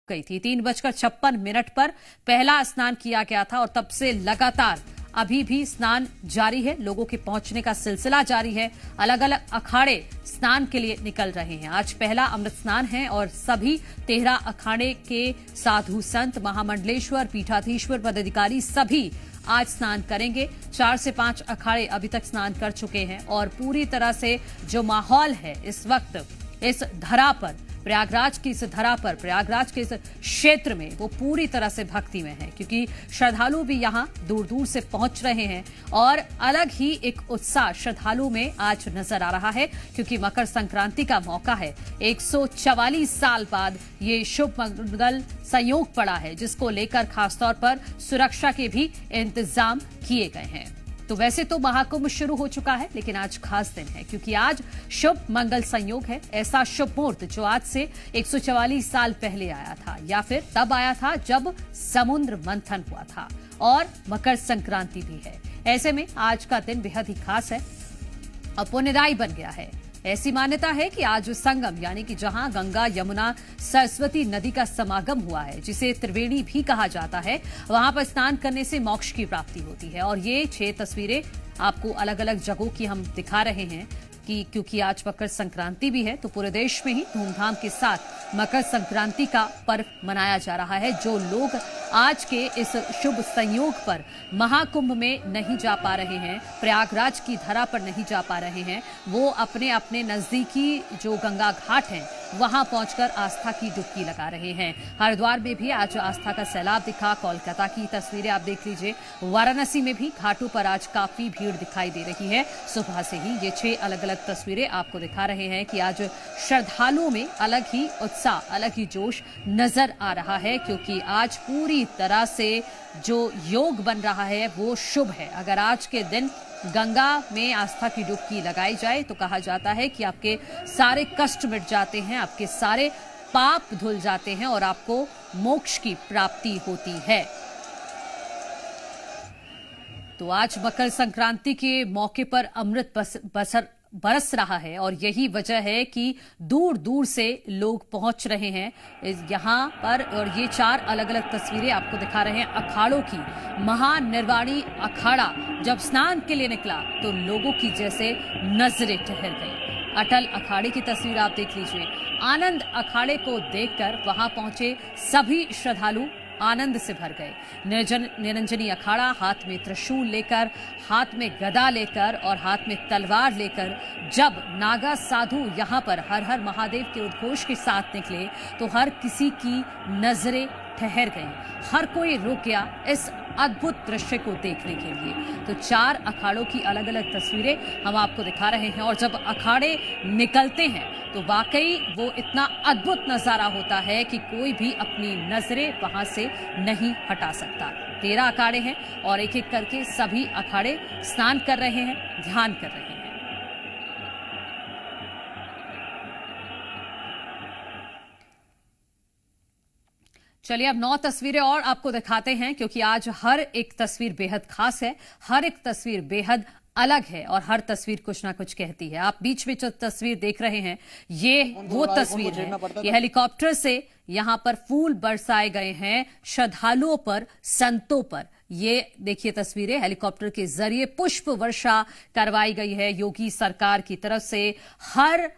गई थी। 3:56 पर पहला स्नान किया गया था और तब से लगातार अभी भी स्नान जारी है। लोगों के पहुंचने का सिलसिला जारी है। अलग अलग अखाड़े स्नान के लिए निकल रहे हैं। आज पहला अमृत स्नान है और सभी 13 अखाड़े के साधु संत, महामंडलेश्वर, पीठाधीश्वर, पदाधिकारी सभी आज स्नान करेंगे। 4 से 5 अखाड़े अभी तक स्नान कर चुके हैं और पूरी तरह से जो माहौल है इस वक्त इस धरा पर, प्रयागराज की इस धरा पर, प्रयागराज के इस क्षेत्र में, वो पूरी तरह से भक्ति में है, क्योंकि श्रद्धालु भी यहां दूर दूर से पहुंच रहे हैं और अलग ही एक उत्साह श्रद्धालु में आज नजर आ रहा है, क्योंकि मकर संक्रांति का मौका है। 144 साल बाद ये शुभ मंगल संयोग पड़ा है, जिसको लेकर खासतौर पर सुरक्षा के भी इंतजाम किए गए हैं। तो वैसे तो महाकुंभ शुरू हो चुका है, लेकिन आज खास दिन है, क्योंकि आज शुभ मंगल संयोग है। ऐसा शुभ मुहूर्त जो आज से 144 साल पहले आया था, या फिर तब आया था जब समुद्र मंथन हुआ था, और मकर संक्रांति भी है। ऐसे में आज का दिन बेहद ही खास है और पुण्यदायी बन गया है। ऐसी मान्यता है कि आज संगम, यानी कि जहां गंगा, यमुना, सरस्वती नदी का समागम हुआ है, जिसे त्रिवेणी भी कहा जाता है, वहां पर स्नान करने से मोक्ष की प्राप्ति होती है। और ये 6 तस्वीरें आपको अलग अलग जगहों की हम दिखा रहे हैं कि क्योंकि आज मकर संक्रांति भी है, तो पूरे देश में ही धूमधाम के साथ मकर संक्रांति का पर्व मनाया जा रहा है। जो लोग आज के इस शुभ संयोग पर महाकुंभ में नहीं जा पा रहे हैं, प्रयागराज की धरा पर नहीं जा पा रहे हैं, वो अपने अपने नजदीकी जो गंगा घाट हैं वहां पहुंचकर आस्था की डुबकी लगा रहे हैं। हरिद्वार में भी आज आस्था का सैलाब दिखा। कोलकाता की तस्वीरें आप देख लीजिए। वाराणसी में भी घाटों पर आज काफी भीड़ दिखाई दे रही है। सुबह से ही ये 6 अलग अलग तस्वीरें आपको दिखा रहे हैं कि आज श्रद्धालुओं में अलग ही उत्साह, अलग ही जोश नजर आ रहा है, क्योंकि आज पूरी तरह से जो योग बन रहा है वो शुभ है। अगर आज के दिन गंगा में आस्था की डुबकी लगाई जाए तो कहा जाता है कि आपके सारे कष्ट मिट जाते हैं, आपके सारे पाप धुल जाते हैं और आपको मोक्ष की प्राप्ति होती है। तो आज मकर संक्रांति के मौके पर अमृत बरस रहा है और यही वजह है कि दूर दूर से लोग पहुंच रहे हैं यहां पर। और ये 4 अलग अलग तस्वीरें आपको दिखा रहे हैं अखाड़ों की। महानिर्वाणी अखाड़ा जब स्नान के लिए निकला तो लोगों की जैसे नजरें ठहर गई। अटल अखाड़े की तस्वीर आप देख लीजिए। आनंद अखाड़े को देखकर वहां पहुंचे सभी श्रद्धालु आनंद से भर गए। निरंजनी अखाड़ा हाथ में त्रिशूल लेकर, हाथ में गदा लेकर और हाथ में तलवार लेकर जब नागा साधु यहां पर हर हर महादेव के उद्घोष के साथ निकले तो हर किसी की नजरें ठहर गई। हर कोई रुक गया इस अद्भुत दृश्य को देखने के लिए। तो 4 अखाड़ों की अलग अलग तस्वीरें हम आपको दिखा रहे हैं और जब अखाड़े निकलते हैं तो वाकई वो इतना अद्भुत नजारा होता है कि कोई भी अपनी नजरें वहां से नहीं हटा सकता। 13 अखाड़े हैं और एक एक करके सभी अखाड़े स्नान कर रहे हैं, ध्यान कर रहे हैं। चलिए अब 9 तस्वीरें और आपको दिखाते हैं, क्योंकि आज हर एक तस्वीर बेहद खास है, हर एक तस्वीर बेहद अलग है और हर तस्वीर कुछ ना कुछ कहती है। आप बीच में जो तस्वीर देख रहे हैं ये वो तस्वीर है। ये हेलीकॉप्टर से यहां पर फूल बरसाए गए हैं श्रद्धालुओं पर, संतों पर। ये देखिए तस्वीरें, हेलीकॉप्टर के जरिए पुष्प वर्षा करवाई गई है योगी सरकार की तरफ से। हर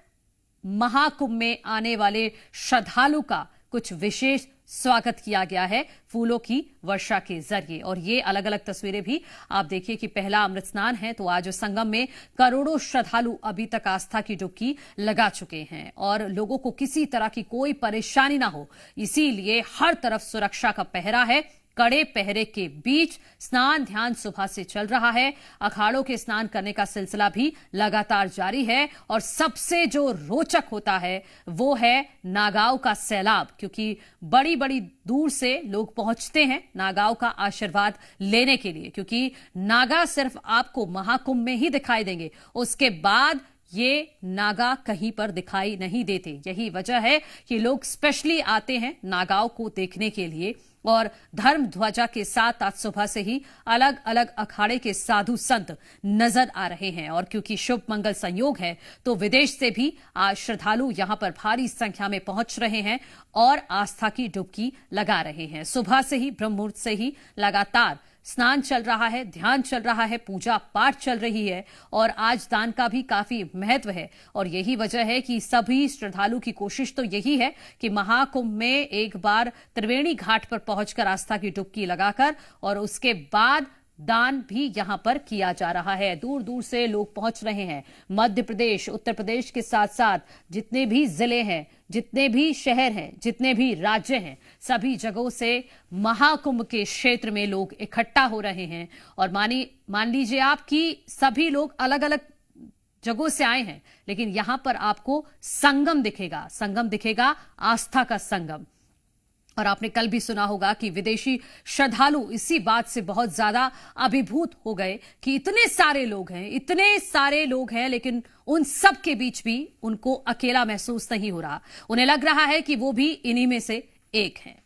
महाकुंभ में आने वाले श्रद्धालु का कुछ विशेष स्वागत किया गया है फूलों की वर्षा के जरिए। और ये अलग अलग तस्वीरें भी आप देखिए कि पहला अमृत स्नान है तो आज संगम में करोड़ों श्रद्धालु अभी तक आस्था की डुबकी लगा चुके हैं और लोगों को किसी तरह की कोई परेशानी ना हो, इसीलिए हर तरफ सुरक्षा का पहरा है। कड़े पहरे के बीच स्नान ध्यान सुबह से चल रहा है। अखाड़ों के स्नान करने का सिलसिला भी लगातार जारी है और सबसे जो रोचक होता है वो है नागाओं का सैलाब, क्योंकि बड़ी बड़ी दूर से लोग पहुंचते हैं नागाओं का आशीर्वाद लेने के लिए, क्योंकि नागा सिर्फ आपको महाकुंभ में ही दिखाई देंगे। उसके बाद ये नागा कहीं पर दिखाई नहीं देते। यही वजह है कि लोग स्पेशली आते हैं नागाओं को देखने के लिए। और धर्म ध्वजा के साथ आज सुबह से ही अलग अलग अखाड़े के साधु संत नजर आ रहे हैं। और क्योंकि शुभ मंगल संयोग है तो विदेश से भी आज श्रद्धालु यहां पर भारी संख्या में पहुंच रहे हैं और आस्था की डुबकी लगा रहे हैं। सुबह से ही ब्रह्म मुहूर्त से ही लगातार स्नान चल रहा है, ध्यान चल रहा है, पूजा पाठ चल रही है और आज दान का भी काफी महत्व है। और यही वजह है कि सभी श्रद्धालु की कोशिश तो यही है कि महाकुंभ में एक बार त्रिवेणी घाट पर पहुंचकर आस्था की डुबकी लगाकर और उसके बाद दान भी यहां पर किया जा रहा है। दूर दूर से लोग पहुंच रहे हैं। मध्य प्रदेश, उत्तर प्रदेश के साथ साथ जितने भी जिले हैं, जितने भी शहर हैं, जितने भी राज्य हैं, सभी जगहों से महाकुंभ के क्षेत्र में लोग इकट्ठा हो रहे हैं। और मान लीजिए आप कि सभी लोग अलग अलग जगहों से आए हैं, लेकिन यहां पर आपको संगम दिखेगा, आस्था का संगम। और आपने कल भी सुना होगा कि विदेशी श्रद्धालु इसी बात से बहुत ज्यादा अभिभूत हो गए कि इतने सारे लोग हैं, लेकिन उन सब के बीच भी उनको अकेला महसूस नहीं हो रहा। उन्हें लग रहा है कि वो भी इन्हीं में से एक हैं।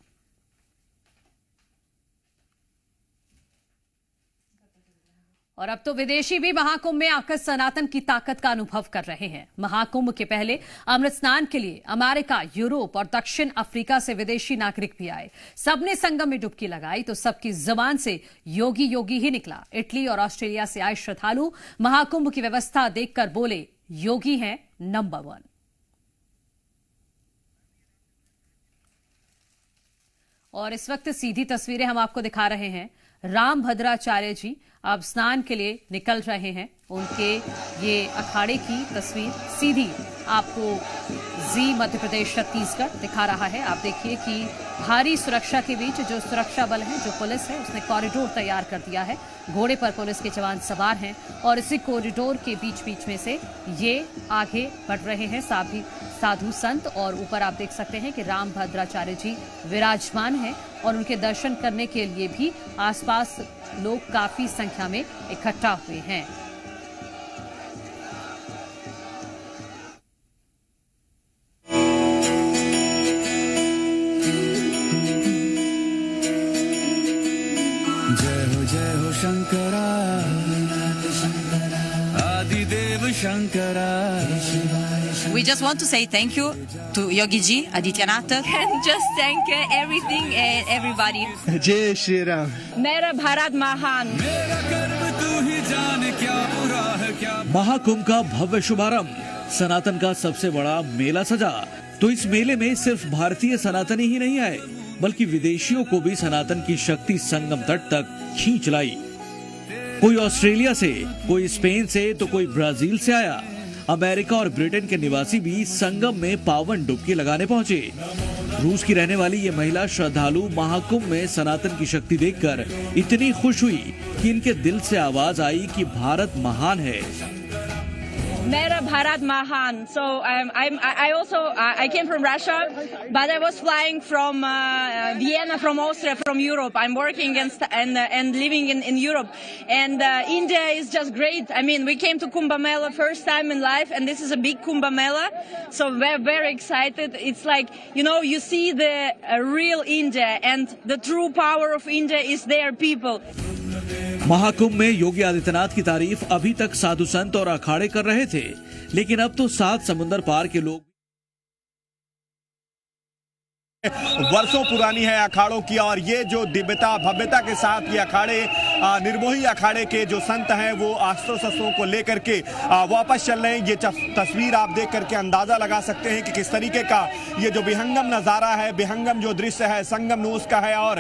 और अब तो विदेशी भी महाकुंभ में आकर सनातन की ताकत का अनुभव कर रहे हैं। महाकुंभ के पहले अमृत स्नान के लिए अमेरिका, यूरोप और दक्षिण अफ्रीका से विदेशी नागरिक भी आए। सबने संगम में डुबकी लगाई तो सबकी जुबान से योगी योगी ही निकला। इटली और ऑस्ट्रेलिया से आए श्रद्धालु महाकुंभ की व्यवस्था देखकर बोले, योगी हैं नंबर 1। और इस वक्त सीधी तस्वीरें हम आपको दिखा रहे हैं। राम भद्राचार्य जी अब स्नान के लिए निकल रहे हैं। उनके ये अखाड़े की तस्वीर सीधी आपको जी मध्य प्रदेश छत्तीसगढ़ दिखा रहा है। आप देखिए कि भारी सुरक्षा के बीच जो सुरक्षा बल है, जो पुलिस है, उसने कॉरिडोर तैयार कर दिया है। घोड़े पर पुलिस के जवान सवार हैं और इसी कॉरिडोर के बीच में से ये आगे बढ़ रहे हैं सभी साधु संत। और ऊपर आप देख सकते हैं कि राम भद्राचार्य जी विराजमान हैं और उनके दर्शन करने के लिए भी आसपास लोग काफी संख्या में इकट्ठा हुए हैं। जय हो Shankara, आदिदेव Shankara. We just want to say thank you to Yogi Ji, Adityanath. And just thank everything and everybody. जय श्री राम। मेरा भारत महान। मेरा कर्म तू ही जाने, क्या बुरा है क्या। महाकुंभ का भव्य शुभारंभ, सनातन का सबसे बड़ा मेला सजा। तो इस मेले में सिर्फ भारतीय सनातनी ही नहीं आए, बल्कि विदेशियों को भी सनातन की शक्ति संगम तट तक खींच लाई। कोई ऑस्ट्रेलिया से, कोई स्पेन से, तो कोई ब्राजील से आया। अमेरिका और ब्रिटेन के निवासी भी संगम में पावन डुबकी लगाने पहुंचे। रूस की रहने वाली ये महिला श्रद्धालु महाकुंभ में सनातन की शक्ति देखकर इतनी खुश हुई कि इनके दिल से आवाज आई कि भारत महान है। मेरा भारत महान. So I came from Russia, but I was flying from Vienna, from Austria, from Europe. I'm working and living in Europe, and India is just great. I mean, we came to Kumbh Mela first time in life, and this is a big Kumbh Mela, so we're very excited. It's like, you know, you see the real India, and the true power of India is their people. Mahakumbh में योगी आदित्यनाथ की तारीफ अभी तक साधु संत और अखाड़े कर रहे थे, लेकिन अब तो 7 समुंदर पार के लोग वर्षों पुरानी है अखाड़ों की, और ये जो दिव्यता भव्यता के साथ ये अखाड़े निर्मोही अखाड़े के जो संत हैं वो अस्त्रों शस्त्रों को लेकर के वापस चल रहे हैं। ये तस्वीर आप देख करके अंदाजा लगा सकते हैं कि किस तरीके का ये जो विहंगम नज़ारा है, विहंगम जो दृश्य है संगम नूस का है। और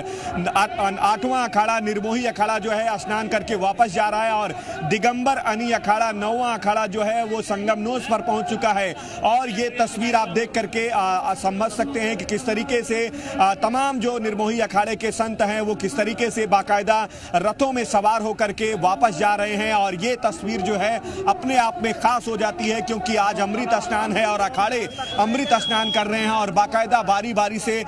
8वां अखाड़ा निर्मोही अखाड़ा जो है स्नान करके वापस जा रहा है, और दिगंबर अनी अखाड़ा 9वां अखाड़ा जो है वो संगम नूस पर पहुंच चुका है। और ये तस्वीर आप देख करके समझ सकते हैं कि किस तरीके तरीके से तमाम जो निर्मोही अखाड़े के संत हैं वो किस तरीके से बाकायदा रथों में सवार होकर के वापस जा रहे हैं। और ये तस्वीर जो है अपने आप में खास हो जाती है, क्योंकि आज अमृत स्नान है और अखाड़े अमृत स्नान कर रहे हैं और बाकायदा बारी बारी से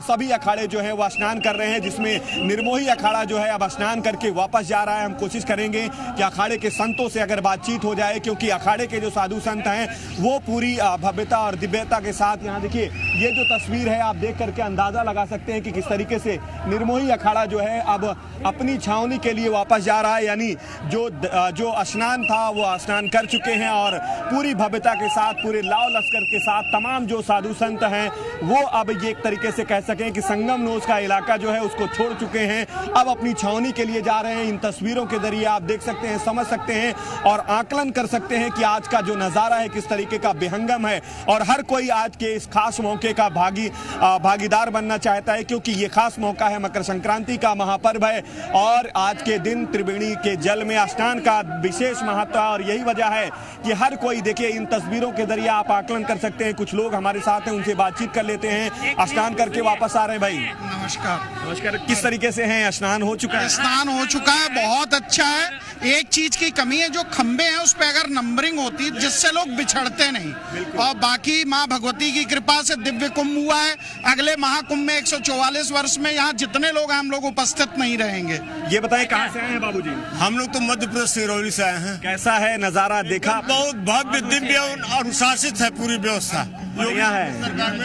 सभी अखाड़े जो है वह स्नान कर रहे हैं, जिसमें निर्मोही अखाड़ा जो है अब स्नान करके वापस जा रहा है। हम कोशिश करेंगे कि अखाड़े के संतों से अगर बातचीत हो जाए, क्योंकि अखाड़े के जो साधु संत हैं वो पूरी भव्यता और दिव्यता के साथ, यहाँ देखिए ये जो तस्वीर है आप देख करके अंदाजा लगा सकते हैं कि किस तरीके से निर्मोही अखाड़ा जो है अब अपनी छावनी के लिए वापस जा रहा है। यानी जो स्नान था वो स्नान कर चुके हैं और पूरी भव्यता के साथ, पूरे लाव लश्कर के साथ तमाम जो साधु संत हैं वो अब ये एक तरीके से कह सकें कि संगम नोज का इलाका जो है उसको छोड़ चुके हैं, अब अपनी छावनी के लिए जा रहे हैं। इन तस्वीरों के जरिए आप देख सकते हैं, समझ सकते हैं और आकलन कर सकते हैं कि आज का जो नज़ारा है किस तरीके का बेहंगम है। और हर कोई आज के इस खास मौके का भागीदार बनना चाहता है, क्योंकि ये खास मौका है, मकर संक्रांति का महापर्व है और आज के दिन त्रिवेणी के जल में स्नान का विशेष महत्व है। और यही वजह है कि हर कोई, देखिए इन तस्वीरों के जरिए आप आकलन कर सकते हैं। कुछ लोग हमारे साथ हैं, उनसे बातचीत कर लेते हैं। स्नान करके वापस आ रहे हैं भाई। नमस्कार। किस तरीके से हैं? स्नान हो चुका है? स्नान हो चुका है, बहुत अच्छा है। एक चीज की कमी है, जो खंबे हैं उस पे अगर नंबरिंग होती जिससे लोग बिछड़ते नहीं, और बाकी माँ भगवती की कृपा से दिव्य कुंभ हुआ है। अगले महाकुंभ में 144 वर्ष में यहाँ जितने लोग हैं हम लोग उपस्थित नहीं रहेंगे। ये बताएं कहाँ से आए हैं बाबूजी? हम लोग तो मध्य प्रदेश सिरौली से आए हैं। कैसा है नजारा देखा? बहुत भव्य दिव्य और अनुशासित है पूरी व्यवस्था, बढ़िया है।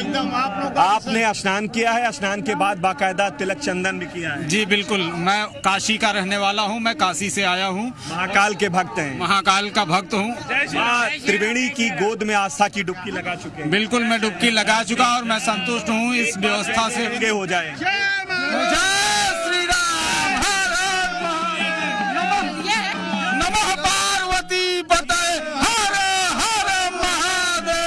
एकदम आपने स्नान किया है? स्नान के बाद बाकायदा तिलक चंदन भी किया है? जी बिल्कुल, मैं काशी का रहने वाला हूँ, मैं काशी से आया हूँ, महाकाल के भक्त हैं। महाकाल का भक्त हूँ। माँ त्रिवेणी की गोद में आस्था की डुबकी लगा चुके हैं? बिल्कुल, मैं डुबकी लगा चुका और मैं संतुष्ट हूँ इस व्यवस्था से। आगे हो जाए। जय श्री राम, हर हर नमः पार्वती पतये, हर हर महादेव।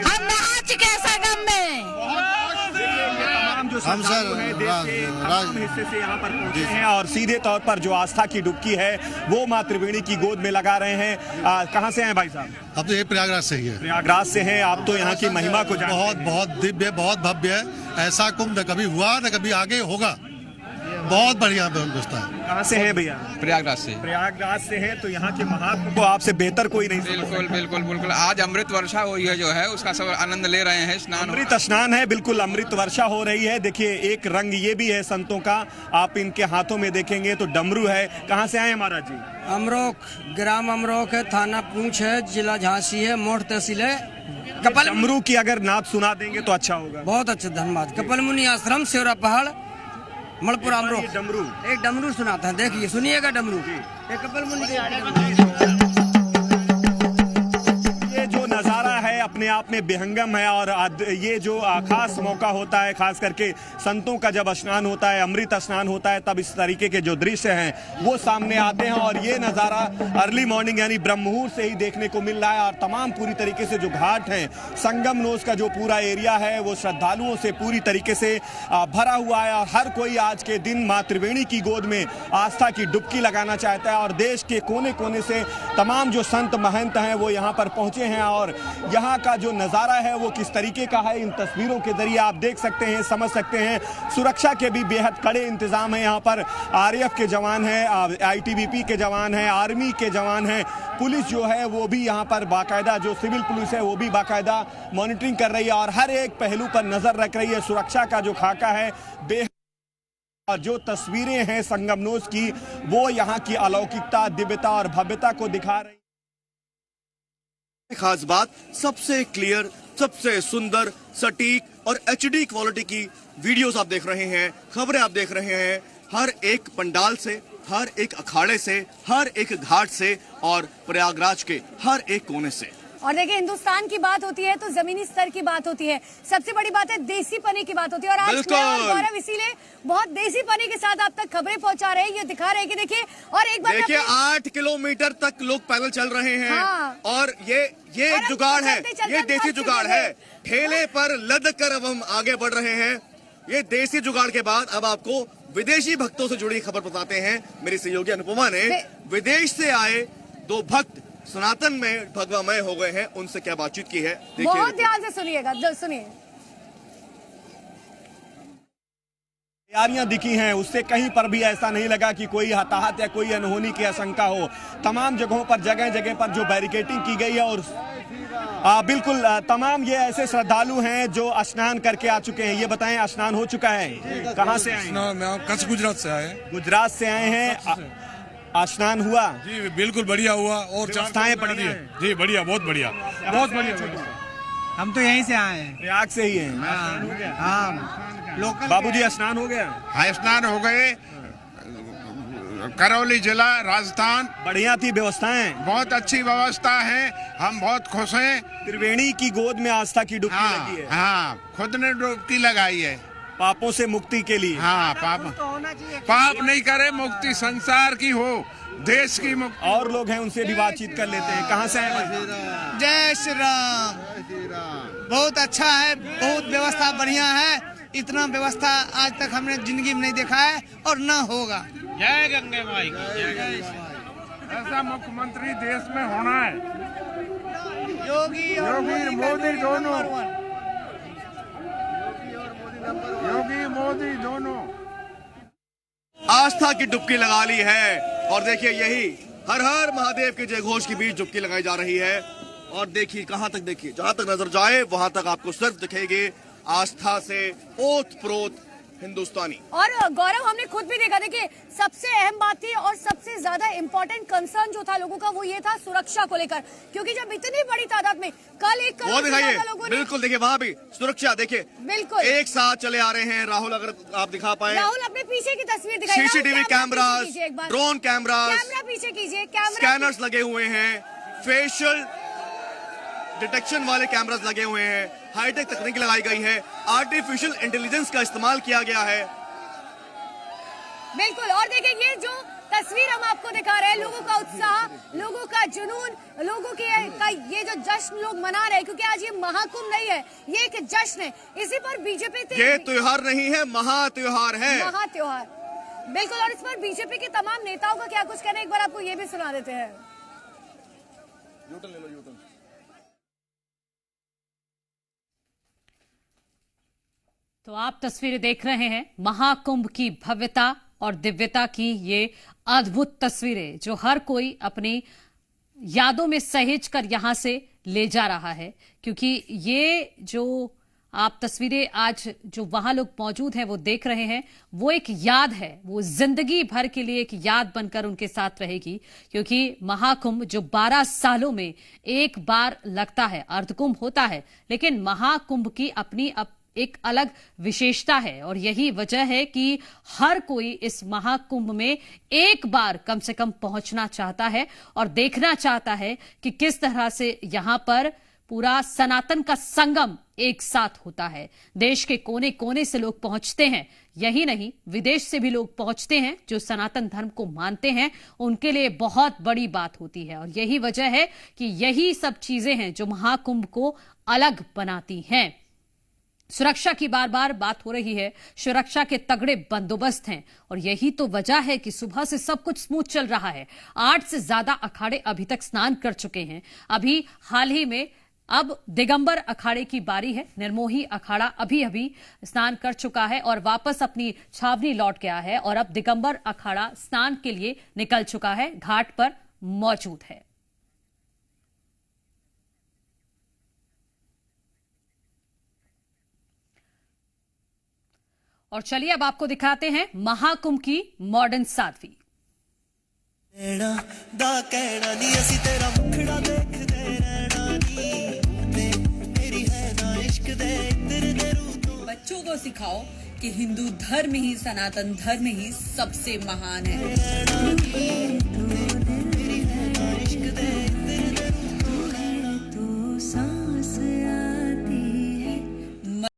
हम नहा चुके संगम में। हम सर हिस्से से यहाँ पर पहुंचे हैं और सीधे तौर पर जो आस्था की डुबकी है वो माँ त्रिवेणी की गोद में लगा रहे हैं। कहाँ से हैं भाई साहब? अब तो ये प्रयागराज से ही है। प्रयागराज से हैं आप, तो यहाँ की महिमा को जानते हैं। बहुत दिव्य, बहुत भव्य है। ऐसा कुंभ न कभी हुआ न कभी आगे होगा। बहुत बढ़िया व्यवस्था है। कहाँ से है भैया? प्रयागराज से। प्रयागराज से है, तो यहाँ के महात्मा को आपसे बेहतर कोई नहीं। बिल्कुल आज अमृत वर्षा हुई है जो है उसका सब आनंद ले रहे हैं। स्नान अमृत स्नान है, बिल्कुल अमृत वर्षा हो रही है। देखिए एक रंग ये भी है संतों का, आप इनके हाथों में देखेंगे तो डमरू है। कहाँ से आए महाराज जी? अमरोक, ग्राम अमरोक है, थाना पूंछ है, जिला झांसी है, मोट तहसील है। कपल डमरू की अगर नाद सुना देंगे तो अच्छा होगा। बहुत अच्छा, धन्यवाद। कपल मुनि आश्रम, सेवरा पहाड़, मणपुर अमरोक। डमरू, एक डमरू सुनाता है, देखिए सुनिएगा डमरू। एक कपल मुनि नजारा है अपने आप में बेहंगम है। और ये जो खास मौका होता है, खास करके संतों का जब स्नान होता है, अमृत स्नान होता है, तब इस तरीके के जो दृश्य हैं वो सामने आते हैं। और ये नज़ारा अर्ली मॉर्निंग यानी ब्रह्म मुहूर्त से ही देखने को मिल रहा है। और तमाम पूरी तरीके से जो घाट हैं, संगम नोज का जो पूरा एरिया है वो श्रद्धालुओं से पूरी तरीके से भरा हुआ है। और हर कोई आज के दिन माँ त्रिवेणी की गोद में आस्था की डुबकी लगाना चाहता है। और देश के कोने कोने से तमाम जो संत महंत हैं वो यहाँ पर पहुँचे हैं। और यहाँ का जो नज़ारा है वो किस तरीके का है, इन तस्वीरों के जरिए आप देख सकते हैं, समझ सकते हैं। सुरक्षा के भी बेहद कड़े इंतजाम है। यहाँ पर आरएएफ के जवान हैं, आईटीबीपी के जवान हैं, आर्मी के जवान हैं, पुलिस जो है वो भी यहाँ पर बाकायदा, जो सिविल पुलिस है वो भी बाकायदा मॉनिटरिंग कर रही है और हर एक पहलू पर नजर रख रही है। सुरक्षा का जो खाका है बेहद, और जो तस्वीरें हैं संगमनोज की वो यहाँ की अलौकिकता, दिव्यता और भव्यता को दिखा रही। खास बात, सबसे क्लियर, सबसे सुंदर, सटीक और एचडी क्वालिटी की वीडियोस आप देख रहे हैं, खबरें आप देख रहे हैं, हर एक पंडाल से, हर एक अखाड़े से, हर एक घाट से और प्रयागराज के हर एक कोने से। और देखिए, हिंदुस्तान की बात होती है तो जमीनी स्तर की बात होती है, सबसे बड़ी बात है देसी पने की बात होती है। और आज गौरव इसीलिए बहुत देसी पने के साथ आप तक खबरें पहुंचा रहे हैं, ये दिखा रहे हैं कि देखिए। और एक बार देखिए 8 किलोमीटर तक लोग पैदल चल रहे हैं। हाँ। और ये जुगाड़ है, ये देसी जुगाड़ है। ठेले पर लद कर अब हम आगे बढ़ रहे हैं। ये देसी जुगाड़ के बाद अब आपको विदेशी भक्तों से जुड़ी खबर बताते हैं। मेरी सहयोगी अनुपमा ने विदेश से आए 2 भक्त सनातन में भगवामय हो गए हैं, उनसे क्या बातचीत की है देखिए। बहुत ध्यान से सुनिएगा, सुनिए। तैयारियां दिखी हैं, उससे कहीं पर भी ऐसा नहीं लगा कि कोई हताहत या कोई अनहोनी की आशंका हो। तमाम जगहों पर जगह जगह पर जो बैरिकेडिंग की गई है और बिल्कुल तमाम ये ऐसे श्रद्धालु हैं जो स्नान करके आ चुके हैं। ये बताएं, स्नान हो चुका है? कहाँ से आए? कच्छ गुजरात से आए। गुजरात से आए हैं। स्नान हुआ? जी बिल्कुल बढ़िया हुआ। और व्यवस्थाएं पड़ी हैं? जी बढ़िया, बहुत बढ़िया, बहुत बढ़िया। हम तो यहीं से आए हैं, प्रयाग से ही हैं। हाँ लोकल। बाबूजी स्नान हो गया? हाँ, स्नान हो गए। करौली जिला, राजस्थान। बढ़िया थी व्यवस्थाएं? बहुत अच्छी व्यवस्था है, हम बहुत खुश हैं। त्रिवेणी की गोद में आस्था की डुबकी लगी है। हाँ, खुद ने डुबकी लगाई है पापों से मुक्ति के लिए। हाँ, पाप नहीं करे, मुक्ति संसार की हो, देश की मुक्ति। और लोग हैं, उनसे भी बातचीत कर लेते हैं। कहाँ से आए? जय श्री राम। बहुत अच्छा है, बहुत व्यवस्था बढ़िया है। इतना व्यवस्था आज तक हमने जिंदगी में नहीं देखा है और ना होगा। जय गंगे माई की। ऐसा मुख्यमंत्री देश में होना है। योगी मोदी दोनों, योगी मोदी दोनों। आस्था की डुबकी लगा ली है और देखिए यही हर हर महादेव के जय घोष के बीच डुबकी लगाई जा रही है। और देखिए कहां तक, देखिए जहां तक नजर जाए वहां तक आपको सिर्फ दिखेंगे आस्था से ओत-प्रोत हिंदुस्तानी। और गौरव, हमने खुद भी देखा, देखिए सबसे अहम बात थी और सबसे ज्यादा इम्पोर्टेंट कंसर्न जो था लोगों का वो ये था सुरक्षा को लेकर, क्योंकि जब इतनी बड़ी तादाद में कल 1 करोड़ से ज्यादा लोगों ने, बिल्कुल देखिए वहाँ भी सुरक्षा देखिए बिल्कुल एक साथ चले आ रहे हैं। राहुल अगर आप दिखा पाए, राहुल अपने पीछे की तस्वीर दिखाइए। CCTV cameras, drone cameras, camera पीछे कीजिए, कैमरा स्कैनर्स लगे हुए हैं, फेशियल डिटेक्शन वाले कैमरास लगे हुए हैं, हाईटेक तकनीक लगाई गई है, आर्टिफिशियल इंटेलिजेंस का इस्तेमाल किया गया है। बिल्कुल। और देखिए ये जो तस्वीर हम आपको दिखा रहे हैं, लोगों का उत्साह, लोगों का जुनून, लोगों के का ये जो जश्न लोग मना रहे हैं, क्योंकि आज ये महाकुंभ नहीं है, ये एक जश्न है। इसी पर बीजेपी, ये त्योहार नहीं है, महा त्योहार है, महा त्योहार। बिल्कुल। और इस पर बीजेपी के तमाम नेताओं का क्या कुछ कहना है, एक बार आपको ये भी सुना देते हैं। तो आप तस्वीरें देख रहे हैं महाकुंभ की भव्यता और दिव्यता की ये अद्भुत तस्वीरें जो हर कोई अपनी यादों में सहेज कर यहां से ले जा रहा है, क्योंकि ये जो आप तस्वीरें आज जो वहां लोग मौजूद हैं वो देख रहे हैं, वो एक याद है, वो जिंदगी भर के लिए एक याद बनकर उनके साथ रहेगी। क्योंकि महाकुंभ जो 12 सालों में एक बार लगता है, अर्धकुंभ होता है, लेकिन महाकुंभ की अपनी एक अलग विशेषता है और यही वजह है कि हर कोई इस महाकुंभ में एक बार कम से कम पहुंचना चाहता है और देखना चाहता है कि किस तरह से यहां पर पूरा सनातन का संगम एक साथ होता है। देश के कोने कोने से लोग पहुंचते हैं, यही नहीं विदेश से भी लोग पहुंचते हैं जो सनातन धर्म को मानते हैं, उनके लिए बहुत बड़ी बात होती है। और यही वजह है कि यही सब चीजें हैं जो महाकुंभ को अलग बनाती हैं। सुरक्षा की बार बार बात हो रही है, सुरक्षा के तगड़े बंदोबस्त हैं और यही तो वजह है कि सुबह से सब कुछ स्मूथ चल रहा है। 8 से ज्यादा अखाड़े अभी तक स्नान कर चुके हैं। अभी हाल ही में अब दिगंबर अखाड़े की बारी है। निर्मोही अखाड़ा अभी अभी स्नान कर चुका है और वापस अपनी छावनी लौट गया है और अब दिगंबर अखाड़ा स्नान के लिए निकल चुका है, घाट पर मौजूद है। और चलिए अब आपको दिखाते हैं महाकुंभ की मॉडर्न साध्वी। बच्चों को सिखाओ कि हिंदू धर्म ही, सनातन धर्म ही सबसे महान है।